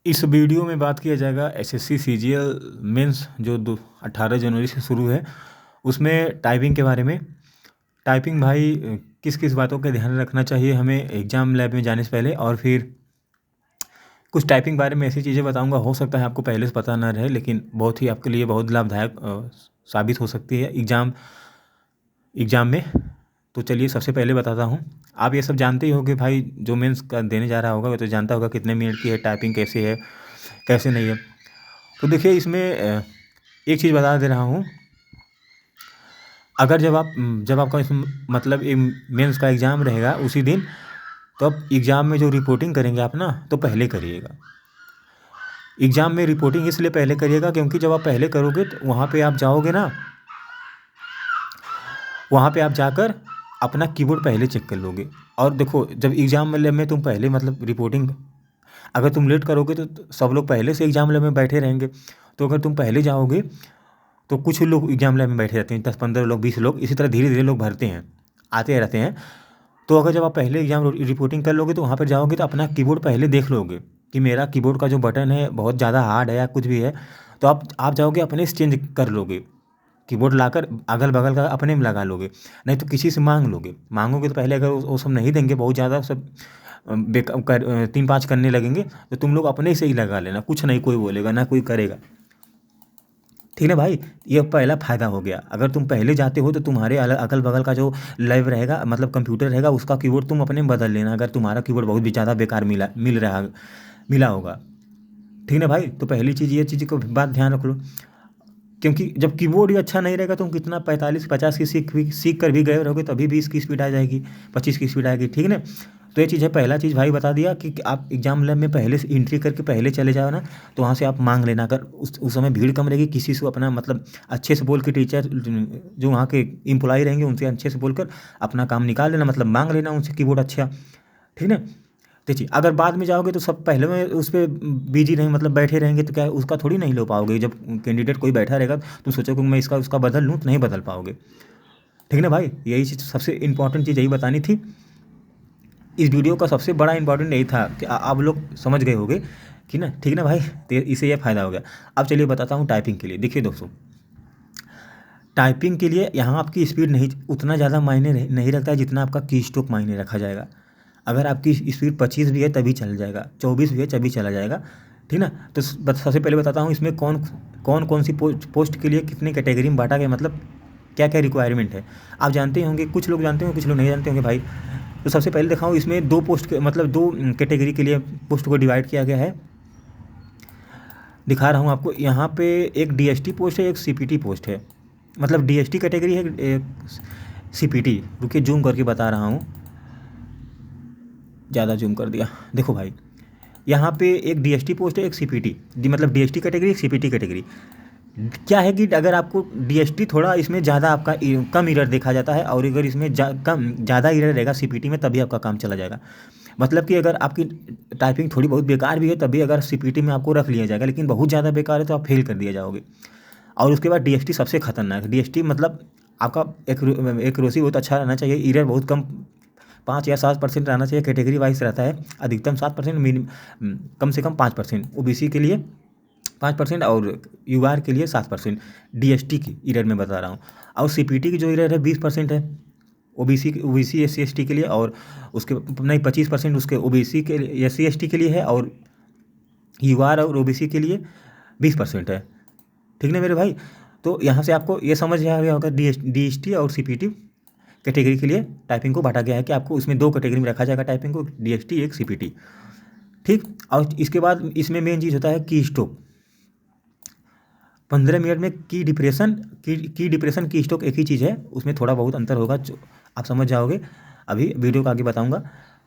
इस वीडियो में बात किया जाएगा एसएससी सीजीएल मेंस जो 18 जनवरी से शुरू है, उसमें टाइपिंग के बारे में। टाइपिंग भाई किस किस बातों का ध्यान रखना चाहिए हमें एग्ज़ाम लैब में जाने से पहले, और फिर कुछ टाइपिंग बारे में ऐसी चीज़ें बताऊंगा, हो सकता है आपको पहले से पता न रहे, लेकिन बहुत ही आपके लिए बहुत लाभदायक साबित हो सकती है एग्ज़ाम में। तो चलिए सबसे पहले बताता हूँ। आप ये सब जानते ही होंगे भाई, जो मेंस का देने जा रहा होगा वो तो जानता होगा कितने मिनट की है, टाइपिंग कैसे है कैसे नहीं है। तो देखिए इसमें एक चीज़ बता दे रहा हूँ। अगर जब आपका मतलब मेंस का एग्ज़ाम रहेगा उसी दिन, तो आप एग्ज़ाम में जो रिपोर्टिंग करेंगे आप ना, तो पहले करिएगा। एग्ज़ाम में रिपोर्टिंग इसलिए पहले करिएगा क्योंकि जब आप पहले करोगे तो वहाँ पे आप जाओगे ना, वहाँ पे आप जाकर अपना कीबोर्ड पहले चेक कर लोगे। और देखो जब एग्ज़ाम में तुम पहले मतलब रिपोर्टिंग, अगर तुम लेट करोगे तो सब लोग पहले से एग्ज़ाम लैब में बैठे रहेंगे। तो अगर तुम पहले जाओगे तो कुछ लोग एग्ज़ाम लैब में बैठे रहते हैं, 10-15 लोग, 20 लोग, इसी तरह धीरे धीरे लोग भरते हैं, आते रहते हैं। तो अगर जब आप पहले एग्ज़ाम रिपोर्टिंग कर लोगे तो वहाँ पर जाओगे तो अपना कीबोर्ड पहले देख लोगे कि मेरा कीबोर्ड का जो बटन है बहुत ज़्यादा हार्ड है या कुछ भी है। तो आप जाओगे अपने से चेंज कर लोगे, कीबोर्ड लाकर अगल बगल का अपने में लगा लोगे। नहीं तो किसी से मांग लोगे, मांगोगे तो पहले अगर वो सब नहीं देंगे, बहुत ज़्यादा सब 3-5 करने लगेंगे, तो तुम लोग अपने से ही लगा लेना, कुछ नहीं कोई बोलेगा ना कोई करेगा। ठीक है भाई, ये पहला फ़ायदा हो गया। अगर तुम पहले जाते हो तो तुम्हारे अगल बगल का जो लैब रहेगा मतलब कंप्यूटर रहेगा, उसका कीबोर्ड तुम अपने में बदल लेना, अगर तुम्हारा कीबोर्ड बहुत भी ज़्यादा बेकार मिला होगा। ठीक है भाई, तो पहली चीज़ ये चीज़ को बात ध्यान रख लो। क्योंकि जब कीबोर्ड ही अच्छा नहीं रहेगा, तुम कितना 45-50 की सीख कर भी गए रहोगे तभी 20 की स्पीड आ जाएगी, 25 की स्पीड आएगी। ठीक है ना। तो ये चीज़ है, पहला चीज़ भाई बता दिया कि आप एग्जाम लैब में पहले से एंट्री करके पहले चले जाओ ना, तो वहाँ से आप मांग लेना। अगर उस समय भीड़ कम रहेगी, किसी से अपना मतलब अच्छे से बोल के, टीचर जो वहाँ के एम्प्लॉय रहेंगे उनसे अच्छे से बोलकर अपना काम निकाल लेना, मतलब मांग लेना उनसे कीबोर्ड अच्छा। ठीक है। देखिए अगर बाद में जाओगे तो सब पहले में उस पर बिजी नहीं मतलब बैठे रहेंगे, तो क्या उसका थोड़ी नहीं लो पाओगे। जब कैंडिडेट कोई बैठा रहेगा तुम सोचोगे मैं इसका उसका बदल लूँ, तो नहीं बदल पाओगे। ठीक है ना भाई, यही चीज़ सबसे इंपॉर्टेंट चीज़ यही बतानी थी। इस वीडियो का सबसे बड़ा इंपॉर्टेंट यही था कि आप लोग समझ गए होंगे कि ना। ठीक है ना भाई, तो इससे ये फ़ायदा हो गया। अब चलिए बताता हूँ टाइपिंग के लिए। देखिए दोस्तों, टाइपिंग के लिए यहाँ आपकी स्पीड नहीं उतना ज़्यादा मायने नहीं रखता है जितना आपका की स्ट्रोक मायने रखा जाएगा। अगर आपकी स्पीड 25 भी है तभी चल जाएगा, 24 भी है तभी चला जाएगा। ठीक ना। तो सबसे पहले बताता हूँ इसमें कौन सी पोस्ट के लिए कितनी कैटेगरी में बांटा गया, मतलब क्या क्या रिक्वायरमेंट है। आप जानते होंगे, कुछ लोग जानते होंगे कुछ लोग नहीं जानते होंगे भाई। तो सबसे पहले दिखाऊँ, इसमें दो पोस्ट मतलब दो कैटेगरी के लिए पोस्ट को डिवाइड किया गया है। दिखा रहा हूँ आपको यहाँ पे, एक डीएसटी पोस्ट है, एक सीपीटी पोस्ट है। मतलब डीएसटी कैटेगरी है, एक सीपीटी। रुकिए जूम करके बता रहा हूँ, ज़्यादा जूम कर दिया। देखो भाई, यहाँ पे एक डीएसटी पोस्ट है, एक सीपीटी, मतलब डीएसटी कैटेगरी, एक सीपीटी कैटेगरी। क्या है कि अगर आपको डीएसटी थोड़ा इसमें ज़्यादा आपका कम एरर देखा जाता है, और अगर इसमें ज़्यादा एरर रहेगा सीपीटी में, तभी आपका काम चला जाएगा। मतलब कि अगर आपकी टाइपिंग थोड़ी बहुत बेकार भी है तभी अगर सीपीटी में आपको रख लिया जाएगा, लेकिन बहुत ज़्यादा बेकार है तो आप फेल कर दिए जाओगे। और उसके बाद डीएसटी सबसे खतरनाक है। डीएसटी मतलब आपका एक्यूरेसी बहुत अच्छा रहना चाहिए, एरर बहुत कम, 5 या 7% रहना चाहिए। कैटेगरी वाइज रहता है, अधिकतम 7%, कम से कम 5%। ओबीसी के लिए 5% और यूआर के लिए 7%। डीएसटी की एरर मैं बता रहा हूँ। और सीपीटी की जो एरर है 20% है, ओबीसी एससी एसटी के लिए। और उसके नहीं 25% उसके ओबीसी के लिए, एससी एसटी के लिए है, और यूआर और ओबीसी के लिए 20% है। ठीक ना मेरे भाई। तो यहाँ से आपको ये समझ आ गया होगा डीएसटी और सीपीटी कैटेगरी के लिए टाइपिंग को बांटा गया है, कि आपको इसमें दो कैटेगरी में रखा जाएगा टाइपिंग को, डीएसटी एक सीपीटी। ठीक। और इसके बाद इसमें मेन चीज़ होता है की स्ट्रोक। 15 मिनट में की डिप्रेशन की स्ट्रोक एक ही चीज़ है, उसमें थोड़ा बहुत अंतर होगा जो आप समझ जाओगे, अभी वीडियो को आगे बताऊंगा।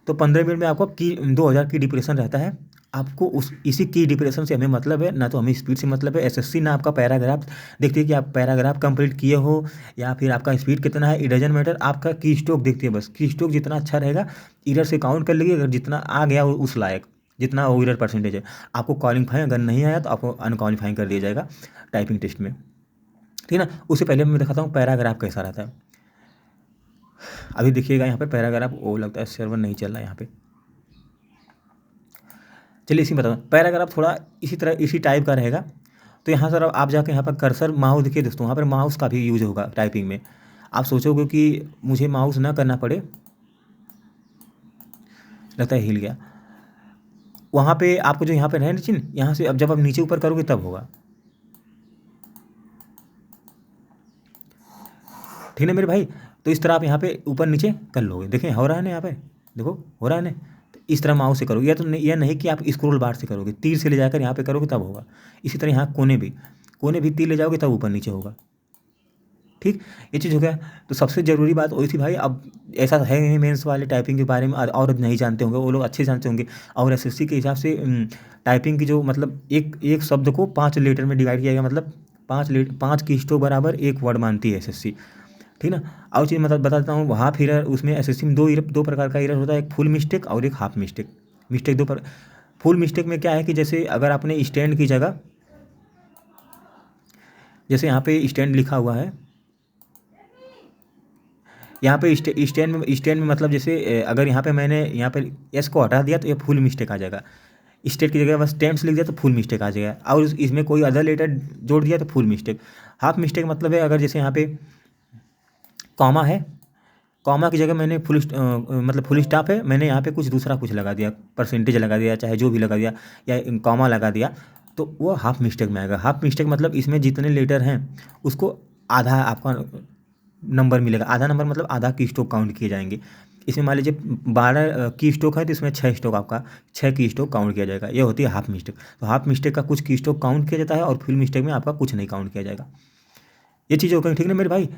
तो 15 मिनट में आपको की 2000 की डिप्रेशन रहता है। आपको उस इसी की डिप्रेशन से हमें मतलब है ना, तो हमें स्पीड से मतलब है। एसएससी ना आपका पैराग्राफ देखती है कि आप पैराग्राफ कंप्लीट किए हो या फिर आपका स्पीड कितना है, इट डजंट मैटर। आपका की स्ट्रोक देखती है बस, की स्ट्रोक जितना अच्छा रहेगा इधर से काउंट कर लेगी, अगर जितना आ गया उस लायक, जितना वो इरर परसेंटेज है। आपको क्वालिफाई अगर नहीं आया तो आपको अनक्वालिफाई कर दिया जाएगा टाइपिंग टेस्ट में। ठीक है ना। उससे पहले मैं दिखाता हूँ पैराग्राफ कैसा रहता है। अभी देखिएगा यहाँ पे पैराग्राफ, वो लगता है सर्वर नहीं चल रहा है यहाँ पे। चलिए इसी में बताओ। पैराग्राफ थोड़ा इसी तरह इसी टाइप का रहेगा। तो यहाँ सर आप जाके यहाँ पर कर्सर माउस देखिए दोस्तों, वहाँ पर माउस का भी यूज होगा टाइपिंग में। आप सोचोगे कि मुझे माउस ना करना पड़े, लगता है हिल गया। वहाँ पे आपको जो यहाँ पे रहे ना चिन्ह, यहाँ से अब जब आप नीचे ऊपर करोगे तब होगा। ठीक है मेरे भाई। तो इस तरह आप यहाँ पे ऊपर नीचे कर लोगे। देखें हो रहा है ना, यहाँ पे देखो हो रहा है ना। तो इस तरह माउस से करोगे, या तो यह नहीं कि आप स्क्रॉल बार से करोगे, तीर से ले जाकर यहाँ पे करोगे तब होगा। इसी तरह यहाँ कोने भी तीर ले जाओगे तब ऊपर नीचे होगा। ठीक, ये चीज़ हो गया। तो सबसे ज़रूरी बात वही थी भाई। अब ऐसा है नहीं मेंस वाले टाइपिंग के बारे में और नहीं जानते होंगे, वो लोग अच्छे जानते होंगे। और एसएससी के हिसाब से टाइपिंग की जो मतलब एक एक शब्द को 5 लेटर में डिवाइड किया गया, मतलब 5 की स्टो बराबर एक वर्ड मानती है एसएससी। ठीक ना। और चीज़ मतलब बता देता हूँ, वहाँ फिर उसमें एसएससी में दो प्रकार का एरर होता है, एक फुल मिस्टेक और एक half mistake. Mistake full mistake में क्या है कि जैसे अगर आपने स्टैंड की जगह, जैसे यहाँ पे स्टैंड लिखा हुआ है, यहाँ पे स्टैंड में मतलब जैसे अगर यहाँ पे मैंने यहाँ पे एस को हटा दिया तो ये फुल मिस्टेक आ जाएगा। स्टेट की जगह बस टेंस लिख दिया तो फुल मिस्टेक आ जाएगा। और इसमें कोई अदर लेटर जोड़ दिया तो फुल मिस्टेक। हाफ मिस्टेक मतलब है अगर जैसे यहाँ पे कॉमा है, कॉमा की जगह मैंने मतलब फुल स्टॉप है, मैंने यहाँ पे कुछ दूसरा कुछ लगा दिया, परसेंटेज लगा दिया, चाहे जो भी लगा दिया, या कॉमा लगा दिया, तो वो हाफ मिस्टेक में आएगा। हाफ मिस्टेक मतलब इसमें जितने लेटर हैं उसको आधा आपका नंबर मिलेगा। आधा नंबर मतलब आधा की स्ट्रोक काउंट किए जाएंगे। इसमें मान लीजिए 12 की स्ट्रोक है तो इसमें 6 स्ट्रोक आपका 6 की स्ट्रोक काउंट किया जाएगा। ये होती है हाफ मिस्टेक। तो हाफ मिस्टेक का कुछ की स्ट्रोक काउंट किया जाता है और फुल मिस्टेक में आपका कुछ नहीं काउंट किया जाएगा। ये चीज़ हो गई, ठीक ना मेरे भाई।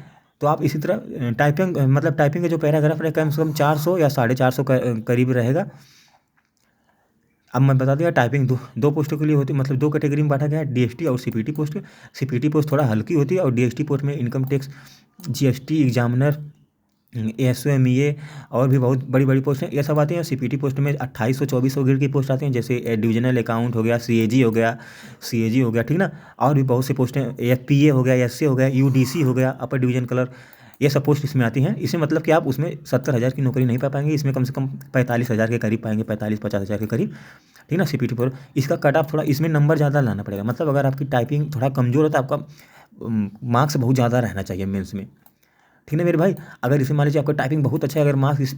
तो आप इसी तरह टाइपिंग का जो पैराग्राफ है कम से कम 400 या 450 करीब रहेगा। अब मैं बता दिया टाइपिंग दो पोस्टों के लिए होती है, मतलब 2 कैटेगरी में बांटा गया है, डीएसटी और सीपीटी पोस्ट। सीपीटी पोस्ट थोड़ा हल्की होती है और डीएसटी पोस्ट में इनकम टैक्स, जीएसटी एग्जामिनर, एसओएमईए और भी बहुत बड़ी बड़ी पोस्ट हैं, ये सब आती हैं। सीपीटी पोस्ट में 2800-2400 ग्रेड की पोस्ट आती हैं, जैसे डिविजनल अकाउंट हो गया, सीएजी हो गया, ठीक ना। और भी बहुत सी पोस्टें, एफपीए हो गया, एसए हो गया, यूडीसी हो गया, अपर डिवीजन क्लर्क, ये सब पोस्ट इसमें आती हैं। इसमें मतलब कि आप उसमें 70,000 की नौकरी नहीं पा पाएंगे, इसमें कम से कम 45,000 के करीब पाएंगे, 45-50,000 के करीब, ठीक ना। सीपीटी पर इसका कट ऑफ थोड़ा, इसमें नंबर ज़्यादा लाना पड़ेगा। मतलब अगर आपकी टाइपिंग थोड़ा कमज़ोर है तो आपका मार्क्स बहुत ज़्यादा रहना चाहिए मेंस में, ठीक है मेरे भाई। अगर इसे मान लीजिए आपका टाइपिंग बहुत अच्छा है, अगर मार्क्स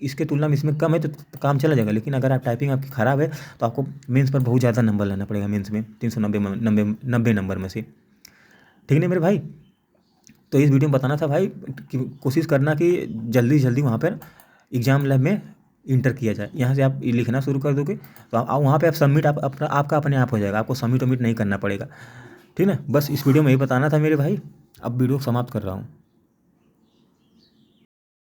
इसके तुलना में इसमें कम है तो काम चला जाएगा। लेकिन अगर आप टाइपिंग आपकी ख़राब है तो आपको मेंस पर बहुत ज़्यादा नंबर लाना पड़ेगा, मेंस में 390 नंबर में से, ठीक है मेरे भाई। तो इस वीडियो में बताना था भाई कि कोशिश करना कि जल्दी से जल्दी वहाँ पर एग्ज़ाम लैब में इंटर किया जाए। यहाँ से आप लिखना शुरू कर दोगे तो आप वहाँ पे आप सबमिट आपका अपने आप हो जाएगा, आपको सबमिट नहीं करना पड़ेगा, ठीक है। बस इस वीडियो में यही बताना था मेरे भाई। अब वीडियो समाप्त कर रहा हूँ।